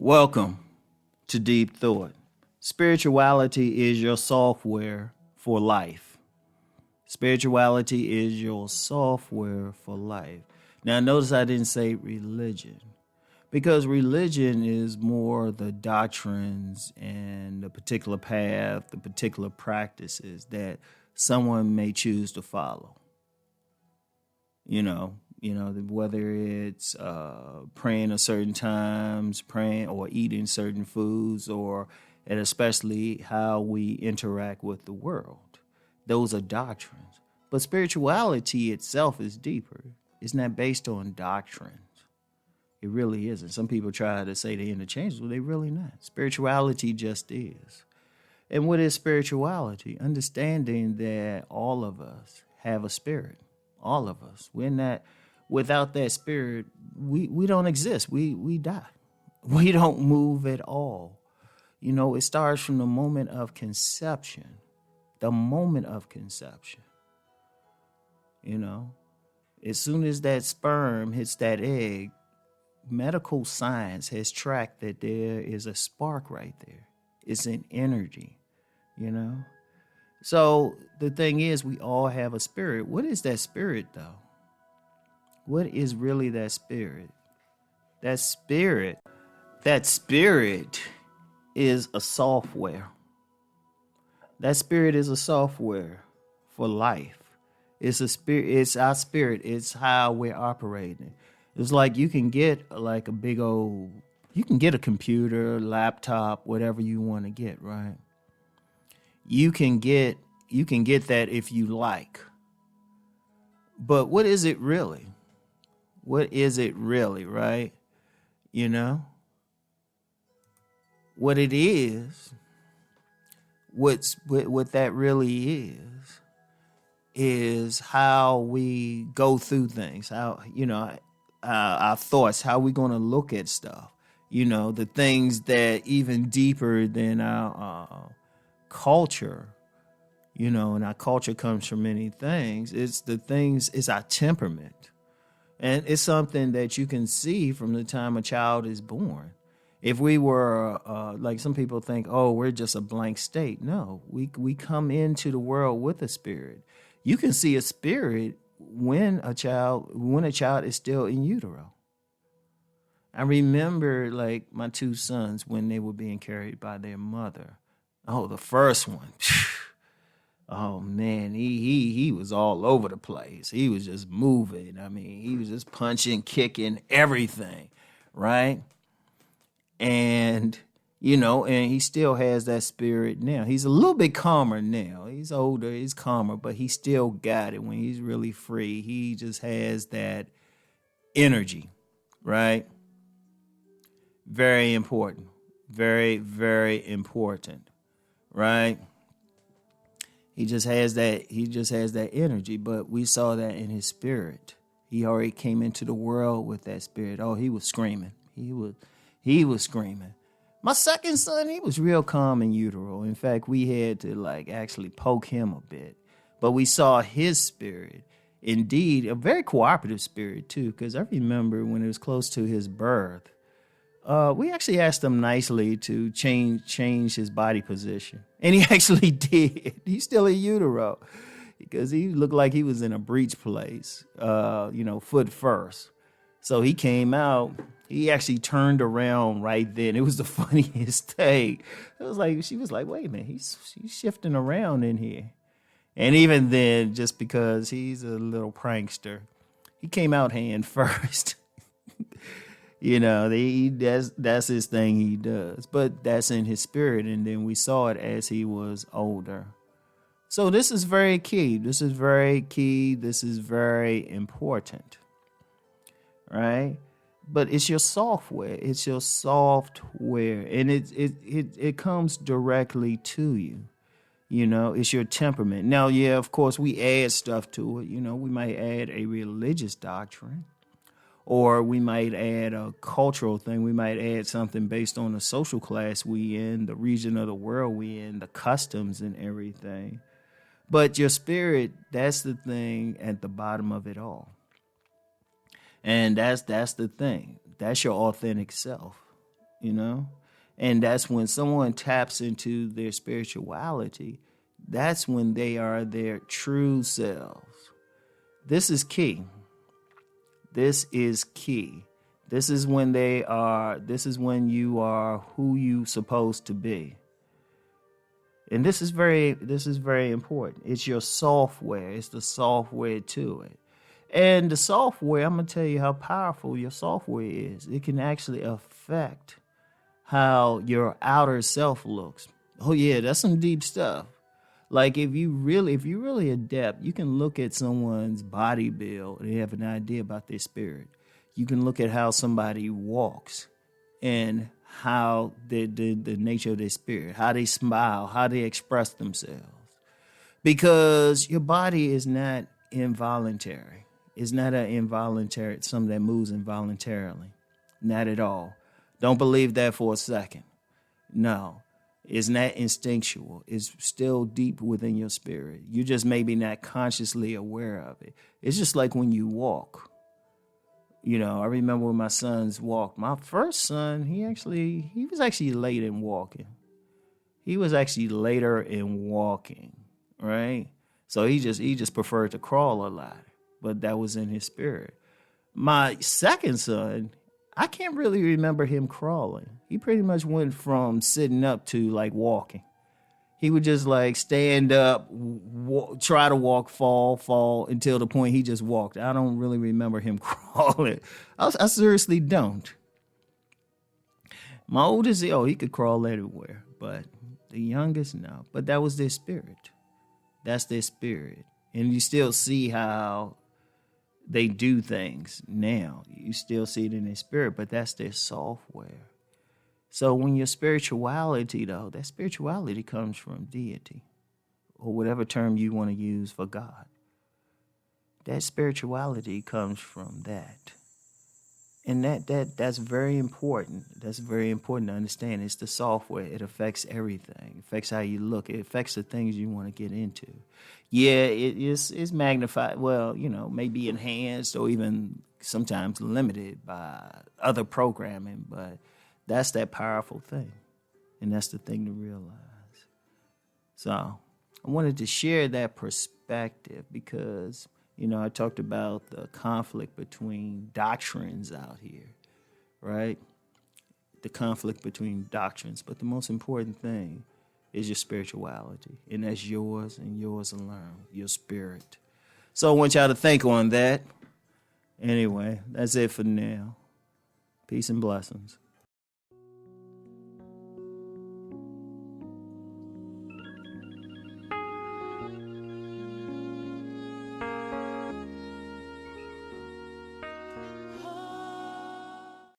Welcome to Deep Thought. Spirituality is your software for life. Spirituality is your software for life. Now, notice I didn't say religion because religion is more the doctrines and the particular path, the particular practices that someone may choose to follow. Whether it's praying at certain times, praying or eating certain foods, and especially how we interact with the world. Those are doctrines. But spirituality itself is deeper. It's not based on doctrines. It really isn't. Some people try to say they're interchangeable. They're really not. Spirituality just is. And what is spirituality? Understanding that all of us have a spirit. All of us. We're not, without that spirit, we don't exist. We die. We don't move at all. It starts from the moment of conception. The moment of conception. As soon as that sperm hits that egg, medical science has tracked that there is a spark right there. It's an energy, So the thing is, we all have a spirit. What is that spirit, though? What is really that spirit? That spirit is a software. That spirit is a software for life. It's a spirit. It's our spirit. It's how we're operating. It's like you can get you can get a computer, laptop, whatever you want to get, right? You can get that if you like. But what is it really? What is it really, right? What it is, what that really is how we go through things, how, our thoughts, how we're going to look at stuff, the things that even deeper than our culture, and our culture comes from many things. It's our temperament. And it's something that you can see from the time a child is born. If we were, like some people think, oh, we're just a blank state. No, we come into the world with a spirit. You can see a spirit when a child is still in utero. I remember like my two sons when they were being carried by their mother. Oh, the first one. Oh man, he was all over the place. He was just moving. I mean, he was just punching, kicking, everything, right? And and he still has that spirit now. He's a little bit calmer now. He's older, he's calmer, but he still got it when he's really free. He just has that energy, right? Very important. Very, very important, right? He just has that energy, but we saw that in his spirit. He already came into the world with that spirit. Oh, he was screaming. He was screaming. My second son, he was real calm in utero. In fact, we had to actually poke him a bit. But we saw his spirit. Indeed, a very cooperative spirit too, because I remember when it was close to his birth, we actually asked him nicely to change his body position. And he actually did. He's still in utero because he looked like he was in a breech place, foot first. So he came out. He actually turned around right then. It was the funniest thing. It was like, she was like, wait a minute, he's shifting around in here. And even then, just because he's a little prankster, he came out hand first. That's his thing he does. But that's in his spirit. And then we saw it as he was older. So this is very key. This is very key. This is very important. Right? But it's your software. It's your software. And it comes directly to you. It's your temperament. Now, yeah, of course, we add stuff to it. We might add a religious doctrine. Or we might add a cultural thing. We might add something based on the social class we in, the region of the world we in, the customs and everything. But your spirit, that's the thing at the bottom of it all. And that's the thing. That's your authentic self. you know? And that's when someone taps into their spirituality, that's when they are their true selves. This is key. This is key. This is when you are who you supposed to be. And this is very important. It's your software. It's the software to it. And the software, I'm going to tell you how powerful your software is. It can actually affect how your outer self looks. Oh yeah, that's some deep stuff. Like if you're really adept, you can look at someone's body build and have an idea about their spirit. You can look at how somebody walks and how the nature of their spirit, how they smile, how they express themselves. Because your body is not involuntary. It's not something that moves involuntarily. Not at all. Don't believe that for a second. No. It's not instinctual. It's still deep within your spirit. You just maybe not consciously aware of it. It's just like when you walk. I remember when my sons walked. My first son, he was actually late in walking. He was actually later in walking, right? So he just preferred to crawl a lot, but that was in his spirit. My second son, I can't really remember him crawling. He pretty much went from sitting up to like walking. He would just like stand up, try to walk, fall until the point he just walked. I don't really remember him crawling. I seriously don't. My oldest, he could crawl everywhere, but the youngest, no. But that was their spirit. That's their spirit. And you still see how they do things now. You still see it in their spirit, but that's their software. So when your spirituality, though, that spirituality comes from deity, or whatever term you want to use for God. That spirituality comes from that. And that's very important. That's very important to understand. It's the software. It affects everything. It affects how you look. It affects the things you want to get into. Yeah, it's magnified. Well, maybe enhanced or even sometimes limited by other programming, but that's that powerful thing. And that's the thing to realize. So I wanted to share that perspective because, I talked about the conflict between doctrines out here, right? The conflict between doctrines. But the most important thing is your spirituality. And that's yours and yours alone, your spirit. So I want y'all to think on that. Anyway, that's it for now. Peace and blessings.